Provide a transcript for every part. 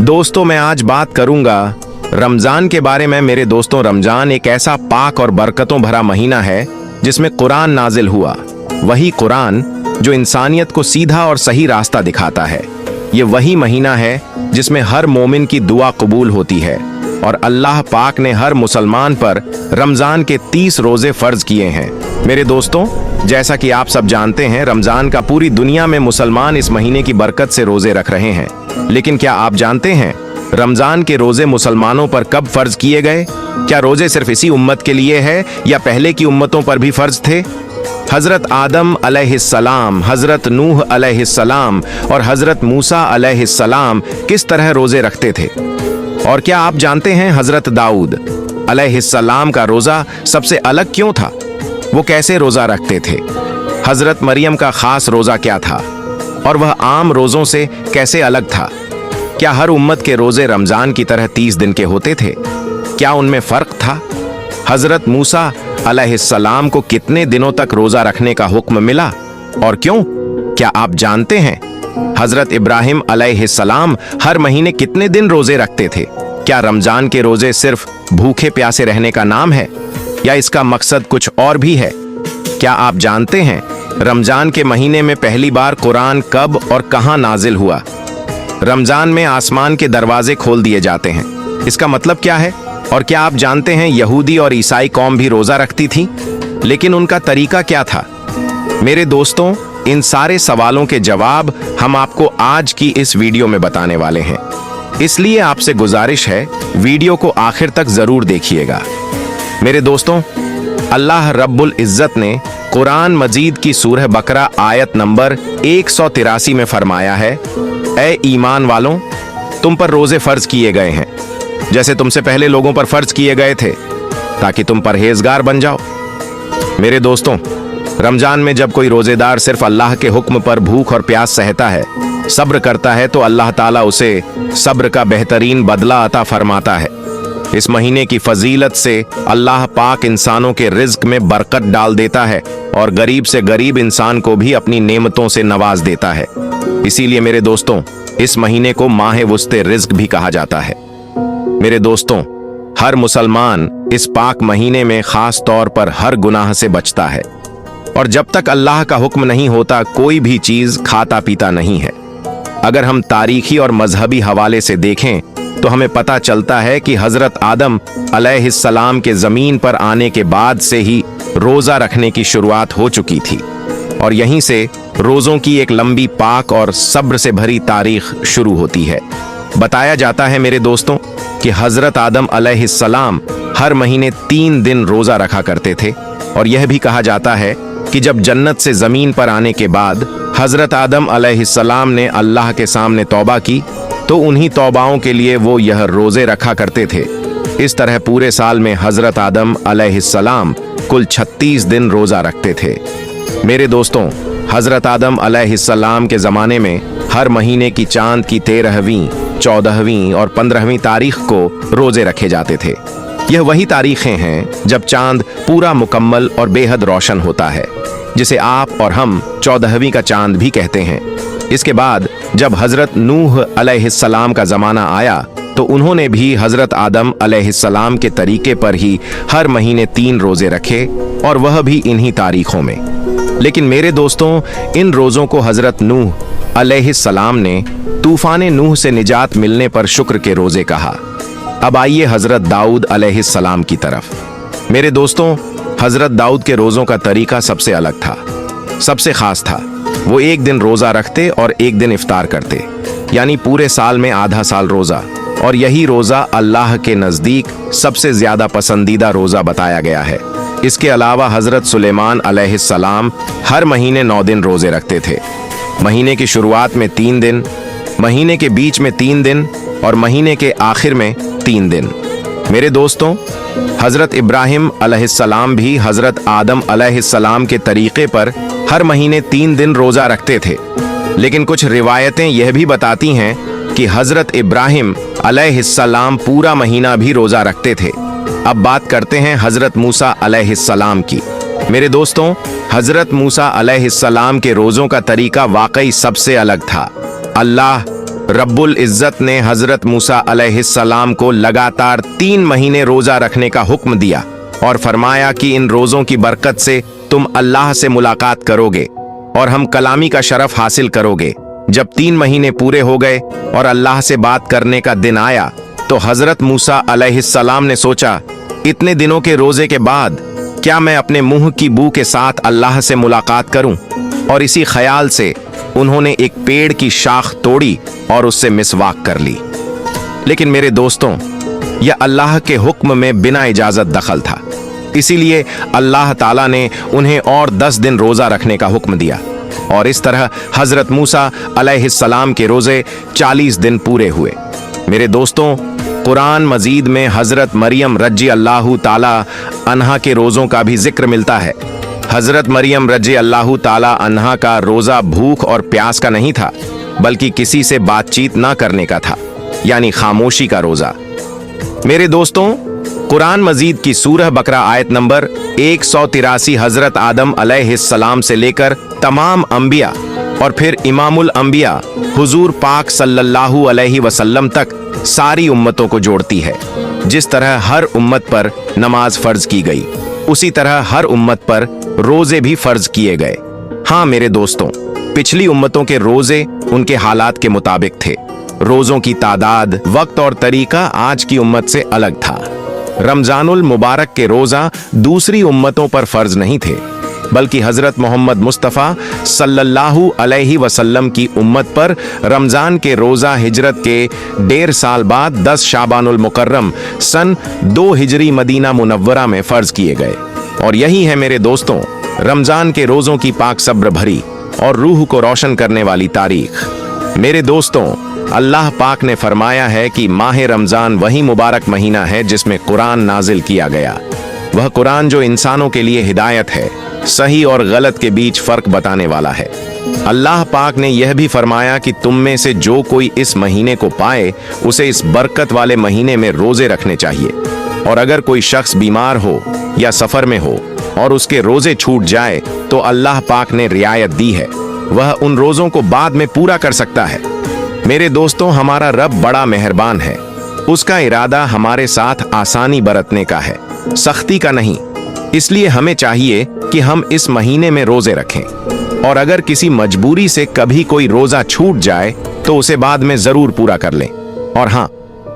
दोस्तों, मैं आज बात करूंगा रमजान के बारे में। मेरे दोस्तों, रमजान एक ऐसा पाक और बरकतों भरा महीना है जिसमें कुरान नाजिल हुआ। वही कुरान जो इंसानियत को सीधा और सही रास्ता दिखाता है। ये वही महीना है जिसमें हर मोमिन की दुआ कबूल होती है और अल्लाह पाक ने हर मुसलमान पर रमजान के 30 रोजे फर्ज किए हैं। मेरे दोस्तों, जैसा कि आप सब जानते हैं, रमजान का पूरी दुनिया में मुसलमान इस महीने की बरकत से रोजे रख रहे हैं। लेकिन क्या आप जानते हैं रमजान के रोजे मुसलमानों पर कब फर्ज किए गए? क्या रोजे सिर्फ इसी उम्मत के लिए है या पहले की उम्मतों पर भी फर्ज थे? हजरत आदम अलैहिस्सलाम, हजरत नूह अलैहिस्सलाम और हजरत मूसा अलैहिस्सलाम किस तरह रोजे रखते थे? और क्या आप जानते हैं हजरत दाऊद अलैहिस्सलाम का रोजा सबसे अलग क्यों था? वो कैसे रोजा रखते थे? हजरत मरियम का खास रोजा क्या था और वह आम रोजों से कैसे अलग था? क्या हर उम्मत के रोजे रमजान की तरह 30 दिन के होते थे? क्या उनमें फर्क था? हजरत मूसा अलैहिस्सलाम को कितने दिनों तक रोजा रखने का हुक्म मिला और क्यों? क्या आप जानते हैं हजरत इब्राहिम अलैहिस्सलाम हर महीने कितने दिन रोजे रखते थे? क्या रमजान के रोजे सिर्फ भूखे प्यासे रहने का नाम है या इसका मकसद कुछ और भी है? क्या आप जानते हैं रमजान के महीने में पहली बार कुरान कब और कहां नाजिल हुआ? रमजान में आसमान के दरवाजे खोल दिए जाते हैं। इसका मतलब क्या है? और क्या आप जानते हैं यहूदी और ईसाई कौम भी रोजा रखती थी, लेकिन उनका तरीका क्या था? मेरे दोस्तों, इन सारे सवालों के जवाब हम आपको आज की इस वीडियो में बताने वाले हैं। इसलिए आपसे गुजारिश है, वीडियो को आखिर तक जरूर देखिएगा। मेरे दोस्तों, अल्लाह रब्बुल इज्जत ने कुरान मजीद की सूरह बकरा आयत नंबर 183 में फरमाया है, ऐ ईमान वालों, तुम पर रोजे फर्ज किए गए हैं जैसे तुमसे पहले लोगों पर फर्ज किए गए थे, ताकि तुम परहेजगार बन जाओ। मेरे दोस्तों, रमजान में जब कोई रोजेदार सिर्फ अल्लाह के हुक्म पर भूख और प्यास सहता है, सब्र करता है, तो अल्लाह ताला उसे सब्र का बेहतरीन बदला अता फरमाता है। इस महीने की फजीलत से अल्लाह पाक इंसानों के रिज्क में बरकत डाल देता है और गरीब से गरीब इंसान को भी अपनी नेमतों से नवाज देता है। इसीलिए मेरे दोस्तों, इस महीने को माह वुस्ते रिज्क भी कहा जाता है। मेरे दोस्तों, हर मुसलमान इस पाक महीने में खास तौर पर हर गुनाह से बचता है और जब तक अल्लाह का हुक्म नहीं होता कोई भी चीज खाता पीता नहीं है। अगर हम तारीखी और मजहबी हवाले से देखें तो हमें पता चलता है कि हजरत आदम अलैहिस्सलाम के जमीन पर आने के बाद से ही रोजा रखने की शुरुआत हो चुकी थी और यहीं से रोजों की एक लंबी पाक और सब्र से भरी तारीख शुरू होती है। बताया जाता है मेरे दोस्तों कि हजरत आदम अलैहिस्सलाम हर महीने 3 दिन रोजा रखा करते थे और यह भी कहा जाता है कि जब जन्नत से जमीन पर आने के बाद हजरत आदम अलैहिस्सलाम ने अल्लाह के सामने तौबा की तो उन्हीं तौबाओं के लिए वो यह रोजे रखा करते थे। इस तरह पूरे साल में हजरत आदम अलैहिस्सलाम कुल 36 दिन रोजा रखते थे। मेरे दोस्तों, हजरत आदम अलैहिस्सलाम के ज़माने में हर महीने की चांद की 13वीं, 14वीं और 15वीं तारीख को रोजे रखे जाते थे। यह वही तारीखें हैं जब चांद पूरा मुकम्मल और बेहद रोशन होता है, जिसे आप और हम 14वीं का चांद भी कहते हैं। इसके बाद जब हजरत नूह अलैहिस्सलाम का ज़माना आया तो उन्होंने भी हजरत आदम अलैहिस्सलाम के तरीके पर ही हर महीने 3 रोजे रखे और वह भी इन्हीं तारीखों में। लेकिन मेरे दोस्तों, इन रोज़ों को हजरत नूह अलैहिस्सलाम ने तूफान नूह से निजात मिलने पर शुक्र के रोजे कहा। अब आइए हजरत दाऊद अलैहिस्सलाम की तरफ। मेरे दोस्तों, हजरत दाऊद के रोज़ों का तरीका सबसे अलग था, सबसे खास था। वो एक दिन रोज़ा रखते और एक दिन इफ्तार करते, यानी पूरे साल में आधा साल रोज़ा, और यही रोज़ा अल्लाह के नज़दीक सबसे ज़्यादा पसंदीदा रोज़ा बताया गया है। इसके अलावा हजरत सुलेमान अलैहिस्सलाम हर महीने 9 दिन रोज़े रखते थे। महीने की शुरुआत में 3 दिन, महीने के बीच में 3 दिन और महीने के आखिर में 3 दिन। मेरे दोस्तों, हजरत इब्राहिम अलैहिस्सलाम भी हजरत आदम अलैहिस्सलाम के तरीके पर हर महीने 3 दिन रोजा रखते थे। लेकिन कुछ रिवायतें यह भी बताती हैं कि हजरत इब्राहिम अलैहिस्सलाम पूरा महीना भी रोजा रखते थे। अब बात करते हैं हजरत मूसा अलैहिस्सलाम की। मेरे दोस्तों, हजरत मूसा अलैहिस्सलाम के रोजों का तरीका वाकई सबसे अलग था। अल्लाह रब्बुल इज्जत ने हजरत मूसा अलैहिस्सलाम को लगातार 3 महीने रोजा रखने का हुक्म दिया और फरमाया कि इन रोजों की बरकत से तुम अल्लाह से मुलाकात करोगे और हम कलामी का शरफ हासिल करोगे। जब 3 महीने पूरे हो गए और अल्लाह से बात करने का दिन आया तो हजरत मूसा अलैहिस्सलाम ने सोचा, इतने दिनों के रोजे के बाद क्या मैं अपने मुंह की बू के साथ अल्लाह से मुलाकात करूं? और इसी ख्याल से उन्होंने एक पेड़ की शाख तोड़ी और उससे मिसवाक कर ली। लेकिन मेरे दोस्तों, यह अल्लाह के हुक्म में बिना इजाजत दखल था, इसीलिए अल्लाह ताला ने उन्हें और 10 दिन रोजा रखने का हुक्म दिया और इस तरह हजरत मूसा अलैहिस्सलाम के रोजे 40 दिन पूरे हुए। मेरे दोस्तों, कुरान मजीद में हजरत मरियम रजी अल्लाह ताला अन्हा के रोजों का भी जिक्र मिलता है। हजरत मरियम रजी अल्लाह ताला अन्हा का रोजा भूख और प्यास का नहीं था, बल्कि किसी से बातचीत ना करने का था, यानी खामोशी का रोजा। मेरे दोस्तों, कुरान मजीद की सूरह बकरा आयत नंबर 183 हजरत आदम अलैहिस्सलाम से लेकर तमाम अंबिया और फिर इमामुल अंबिया हुजूर पाक सल्लल्लाहु अलैहि वसल्लम तक सारी उम्मतों को जोड़ती है। जिस तरह हर उम्मत पर नमाज फर्ज की गई, उसी तरह हर उम्मत पर रोजे भी फर्ज किए गए। हाँ मेरे दोस्तों, पिछली उम्मतों के रोजे उनके हालात के मुताबिक थे। रोजों की तादाद, वक्त और तरीका आज की उम्मत से अलग था। रमजानुल मुबारक के रोजा दूसरी उम्मतों पर फर्ज नहीं थे, बल्कि हजरत मोहम्मद मुस्तफ़ा सल्लल्लाहु अलैहि वसल्लम की उम्मत पर रमजान के रोजा हिजरत के 1.5 साल बाद 10 शाबानुल मुकर्रम सन 2 हिजरी मदीना मुनव्वरा में फर्ज किए गए। और यही है मेरे दोस्तों रमजान के रोजों की पाक सब्र भरी और रूह को रोशन करने वाली तारीख। मेरे दोस्तों, अल्लाह पाक ने फरमाया है कि माह रमजान वही मुबारक महीना है जिसमें कुरान नाजिल किया गया। वह कुरान जो इंसानों के लिए हिदायत है, सही और गलत के बीच फर्क बताने वाला है। अल्लाह पाक ने यह भी फरमाया कि तुम में से जो कोई इस महीने को पाए उसे इस बरकत वाले महीने में रोजे रखने चाहिए। और अगर कोई शख्स बीमार हो या सफर में हो और उसके रोजे छूट जाए तो अल्लाह पाक ने रियायत दी है, वह उन रोजों को बाद में पूरा कर सकता है। मेरे दोस्तों, हमारा रब बड़ा मेहरबान है। उसका इरादा हमारे साथ आसानी बरतने का है, सख्ती का नहीं। इसलिए हमें चाहिए कि हम इस महीने में रोजे रखें, और अगर किसी मजबूरी से कभी कोई रोजा छूट जाए तो उसे बाद में जरूर पूरा कर लें। और हाँ,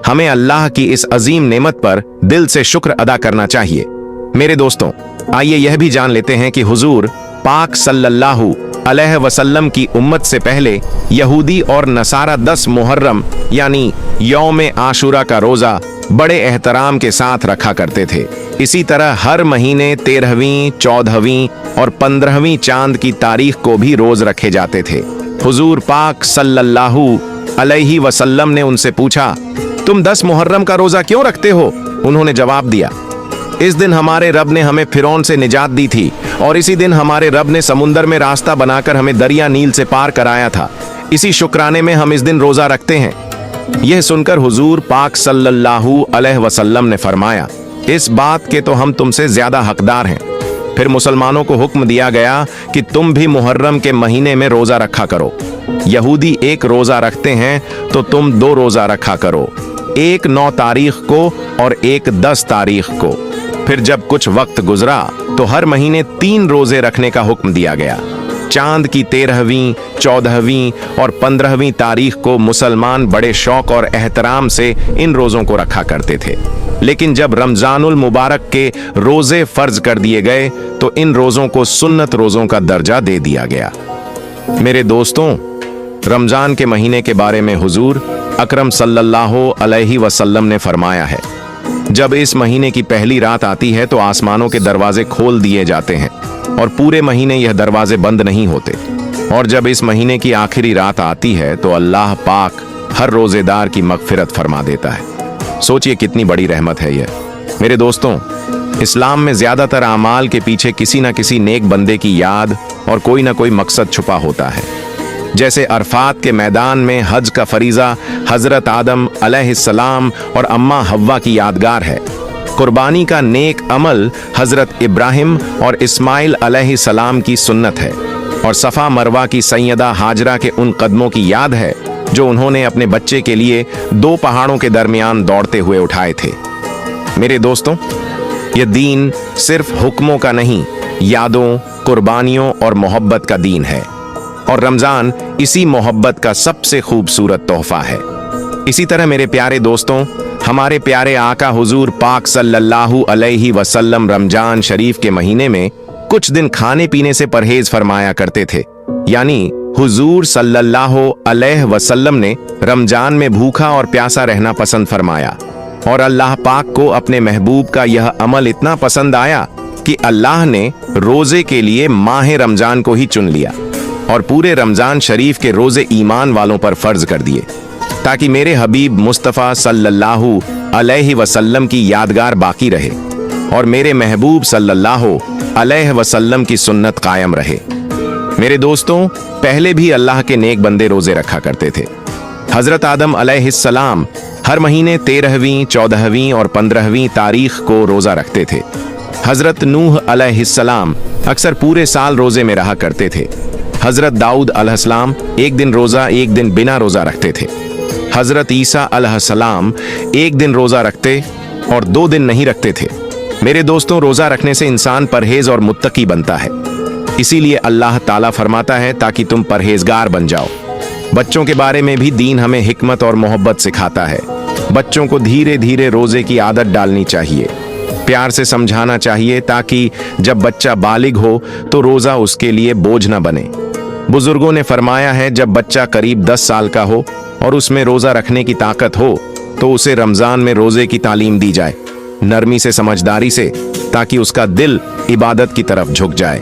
हमें अल्लाह की इस अजीम नेमत पर दिल से शुक्र अदा करना चाहिए। मेरे दोस्तों, आइए यह भी जान लेते हैं कि हुजूर पाक सल्लल्लाहु अलैहि वसल्लम की उम्मत से पहले यहूदी और नसारा 10 मुहर्रम यानी यौम आशुरा का रोजा बड़े एहतराम के साथ रखा करते थे। इसी तरह हर महीने 13वीं, 14वीं और 15वीं चांद की तारीख को भी रोज रखे जाते थे। हुजूर पाक सल्लल्लाहु अलैहि वसल्लम ने उनसे पूछा, तुम 10 मुहर्रम का रोजा क्यों रखते हो? उन्होंने जवाब दिया, इस दिन हमारे रब ने हमें फिरौन से निजात दी थी और इसी दिन हमारे रब ने समुंदर में रास्ता बनाकर हमें दरिया नील से पार कराया था। इसी शुक्राने में हम इस दिन रोजा रखते हैं। यह सुनकर हुजूर पाक सल्लल्लाहु अलैहि वसल्लम ने फरमाया, इस बात के तो हम तुमसे ज्यादा हकदार हैं। फिर मुसलमानों को हुक्म दिया गया कि तुम भी मुहर्रम के महीने में रोजा रखा करो। यहूदी 1 रोजा रखते हैं तो तुम 2 रोजा रखा करो, एक 9 तारीख को और एक 10 तारीख को। फिर जब कुछ वक्त गुजरा तो हर महीने 3 रोजे रखने का हुक्म दिया गया। चांद की 13वीं, 14वीं और 15वीं तारीख को मुसलमान बड़े शौक और एहतराम से इन रोजों को रखा करते थे। लेकिन जब रमजानुल मुबारक के रोजे फर्ज कर दिए गए तो इन रोजों को सुन्नत रोजों का दर्जा दे दिया गया। मेरे दोस्तों, रमजान के महीने के बारे में हुजूर अकरम सल्लल्लाहु अलैहि वसल्लम ने फरमाया है, जब इस महीने की पहली रात आती है तो आसमानों के दरवाजे खोल दिए जाते हैं और पूरे महीने यह दरवाजे बंद नहीं होते। और जब इस महीने की आखिरी रात आती है तो अल्लाह पाक हर रोजेदार की मगफिरत फरमा देता है। सोचिए कितनी बड़ी रहमत है यह। मेरे दोस्तों, इस्लाम में ज्यादातर आमाल के पीछे किसी न किसी नेक बंदे की याद और कोई ना कोई मकसद छुपा होता है। जैसे अरफात के मैदान में हज का फरीजा हजरत आदम अलैहिस्सलाम और अम्मा हव्वा की यादगार है। कुर्बानी का नेक अमल हजरत इब्राहिम और इस्माइल अलैहिस्सलाम की सुन्नत है। और सफा मरवा की सैयदा हाजरा के उन कदमों की याद है जो उन्होंने अपने बच्चे के लिए 2 पहाड़ों के दरमियान दौड़ते हुए उठाए थे। मेरे दोस्तों, यह दीन सिर्फ हुक्मों का नहीं, यादों, कुर्बानियों और मोहब्बत का दीन है, और रमजान इसी मोहब्बत का सबसे खूबसूरत तोहफा है। इसी तरह मेरे प्यारे दोस्तों, हमारे प्यारे आका हुजूर पाक सल्लल्लाहु अलैहि वसल्लम रमजान शरीफ के महीने में कुछ दिन खाने पीने से परहेज फरमाया करते थे। यानी हुजूर सल्लल्लाहु अलैहि वसल्लम ने रमजान में भूखा और प्यासा रहना पसंद फरमाया, और अल्लाह पाक को अपने महबूब का यह अमल इतना पसंद आया कि अल्लाह ने रोजे के लिए माह रमजान को ही चुन लिया और पूरे रमजान शरीफ के रोजे ईमान वालों पर फर्ज कर दिए, ताकि मेरे हबीब मुस्तफ़ा सल्लल्लाहु अलैहि वसल्लम की यादगार बाकी रहे और मेरे महबूब सल्लल्लाहु अलैहि वसल्लम की सुन्नत कायम रहे। मेरे दोस्तों, पहले भी अल्लाह के नेक बंदे रोजे रखा करते थे। हजरत आदम अलैहिस्सलाम हर महीने 13वीं, 14वीं और 15वीं तारीख को रोजा रखते थे। हजरत नूह अलैहिस्सलाम अक्सर पूरे साल रोजे में रहा करते थे। हजरत दाऊद अलैहिस्सलाम एक दिन रोजा, एक दिन बिना रोजा रखते थे। हजरत ईसा अलैहिस्सलाम एक दिन रोजा रखते और 2 दिन नहीं रखते थे। मेरे दोस्तों, रोजा रखने से इंसान परहेज और मुत्तकी बनता है। इसीलिए अल्लाह ताला फरमाता है ताकि तुम परहेजगार बन जाओ। बच्चों के बारे में भी दीन हमें हिकमत और मोहब्बत सिखाता है। बच्चों को धीरे धीरे रोजे की आदत डालनी चाहिए, प्यार से समझाना चाहिए, ताकि जब बच्चा बालिग हो तो रोजा उसके लिए बोझ न बने। बुजुर्गों ने फरमाया है, जब बच्चा करीब 10 साल का हो और उसमें रोजा रखने की ताकत हो तो उसे रमजान में रोजे की तालीम दी जाए, नरमी से, समझदारी से, ताकि उसका दिल इबादत की तरफ झुक जाए।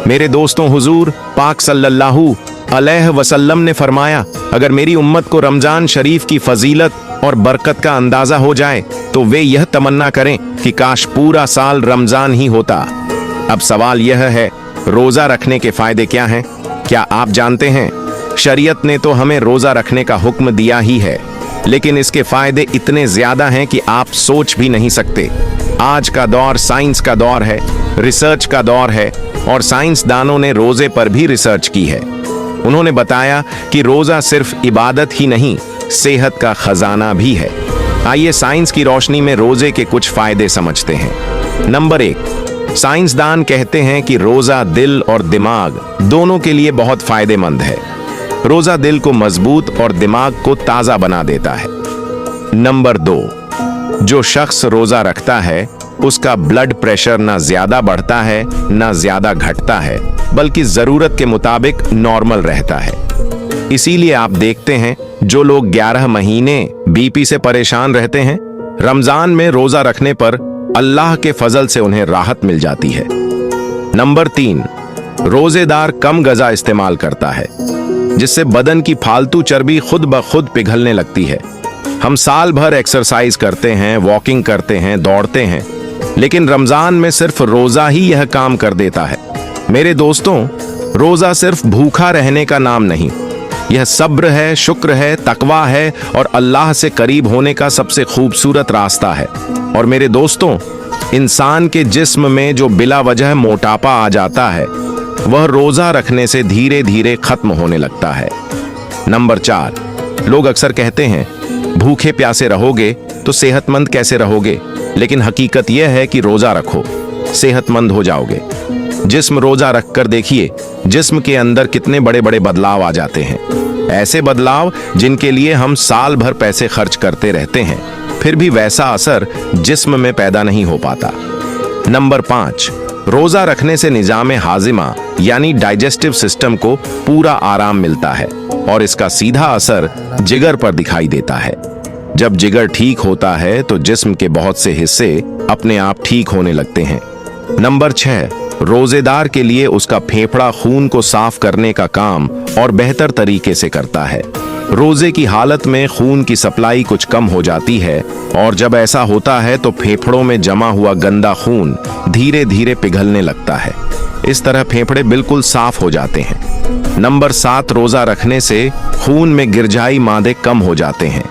मेरे दोस्तों, हुजूर पाक सल्लल्लाहु अलैहि वसल्लम ने फरमाया, अगर मेरी उम्मत को रमजान शरीफ की फजीलत और बरकत का अंदाजा हो जाए तो वे यह तमन्ना करें कि काश पूरा साल रमजान ही होता। अब सवाल यह है, रोजा रखने के फायदे क्या हैं? क्या आप जानते हैं? शरीयत ने तो हमें रोजा रखने का हुक्म दिया ही है, लेकिन इसके फायदे इतने ज्यादा हैं कि आप सोच भी नहीं सकते। आज का दौर साइंस का दौर है, रिसर्च का दौर है, और साइंसदानों ने रोजे पर भी रिसर्च की है। उन्होंने बताया कि रोजा सिर्फ इबादत ही नहीं, सेहत का खजाना भी है। आइए साइंस की रोशनी में रोजे के कुछ फायदे समझते हैं। नंबर 1, साइंसदान कहते हैं कि रोजा दिल और दिमाग दोनों के लिए बहुत फायदेमंद है। रोजा दिल को मजबूत और दिमाग को ताजा बना देता है। नंबर 2, जो शख्स रोजा रखता है उसका ब्लड प्रेशर ना ज्यादा बढ़ता है ना ज्यादा घटता है, बल्कि जरूरत के मुताबिक नॉर्मल रहता है। इसीलिए आप देखते हैं जो लोग 11 महीने बीपी से परेशान रहते हैं, रमजान में रोजा रखने पर अल्लाह के फजल से उन्हें राहत मिल जाती है। नंबर 3, रोजेदार कम गजा इस्तेमाल करता है, जिससे बदन की फालतू चर्बी खुद ब खुद पिघलने लगती है। हम साल भर एक्सरसाइज करते हैं, वॉकिंग करते हैं, दौड़ते हैं, लेकिन रमजान में सिर्फ रोजा ही यह काम कर देता है। मेरे दोस्तों, रोजा सिर्फ भूखा रहने का नाम नहीं, यह सब्र है, शुक्र है, तकवा है और अल्लाह से करीब होने का सबसे खूबसूरत रास्ता है। और मेरे दोस्तों, इंसान के जिस्म में जो बिला वजह मोटापा आ जाता है, वह रोजा रखने से धीरे धीरे खत्म होने लगता है। नंबर 4, लोग अक्सर कहते हैं भूखे प्यासे रहोगे तो सेहतमंद कैसे रहोगे, लेकिन हकीकत यह है कि रोजा रखो, सेहतमंद हो जाओगे। जिस्म रोजा रखकर देखिए, जिस्म के अंदर कितने बड़े बड़े बदलाव आ जाते हैं। ऐसे बदलाव जिनके लिए हम साल भर पैसे खर्च करते रहते हैं, फिर भी वैसा असर जिस्म में पैदा नहीं हो पाता। नंबर 5, रोजा रखने से निजाम हाजिमा यानी डाइजेस्टिव सिस्टम को पूरा आराम मिलता है और इसका सीधा असर जिगर पर दिखाई देता है। जब जिगर ठीक होता है तो जिस्म के बहुत से हिस्से अपने आप ठीक होने लगते हैं। नंबर 6, रोजेदार के लिए उसका फेफड़ा खून को साफ करने का काम और बेहतर तरीके से करता है। रोजे की हालत में खून की सप्लाई कुछ कम हो जाती है और जब ऐसा होता है तो फेफड़ों में जमा हुआ गंदा खून धीरे धीरे पिघलने लगता है। इस तरह फेफड़े बिल्कुल साफ हो जाते हैं। नंबर 7, रोजा रखने से खून में गिरजाई मादे कम हो जाते हैं।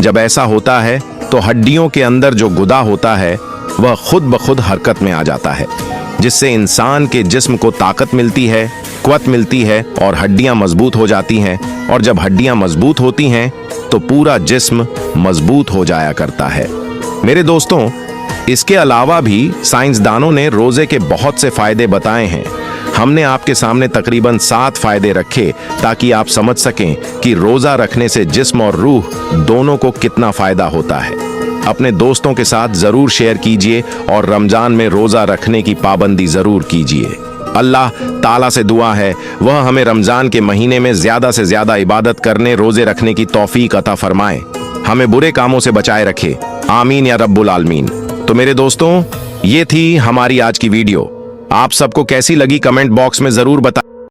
जब ऐसा होता है तो हड्डियों के अंदर जो गुदा होता है वह खुद ब खुद हरकत में आ जाता है, जिससे इंसान के जिस्म को ताकत मिलती है कुव्वत मिलती है और हड्डियां मजबूत हो जाती हैं, और जब हड्डियां मजबूत होती हैं तो पूरा जिस्म मजबूत हो जाया करता है। मेरे दोस्तों, इसके अलावा भी साइंसदानों ने रोजे के बहुत से फायदे बताए हैं। हमने आपके सामने तकरीबन 7 फायदे रखे ताकि आप समझ सकें कि रोजा रखने से जिस्म और रूह दोनों को कितना फायदा होता है। अपने दोस्तों के साथ जरूर शेयर कीजिए और रमजान में रोजा रखने की पाबंदी जरूर कीजिए। अल्लाह ताला से दुआ है वह हमें रमजान के महीने में ज्यादा से ज्यादा इबादत करने, रोजे रखने की तौफीक अता फरमाए, हमें बुरे कामों से बचाए रखे। आमीन या रब्बुल आलमीन। तो मेरे दोस्तों, ये थी हमारी आज की वीडियो। आप सबको कैसी लगी कमेंट बॉक्स में जरूर बताएं।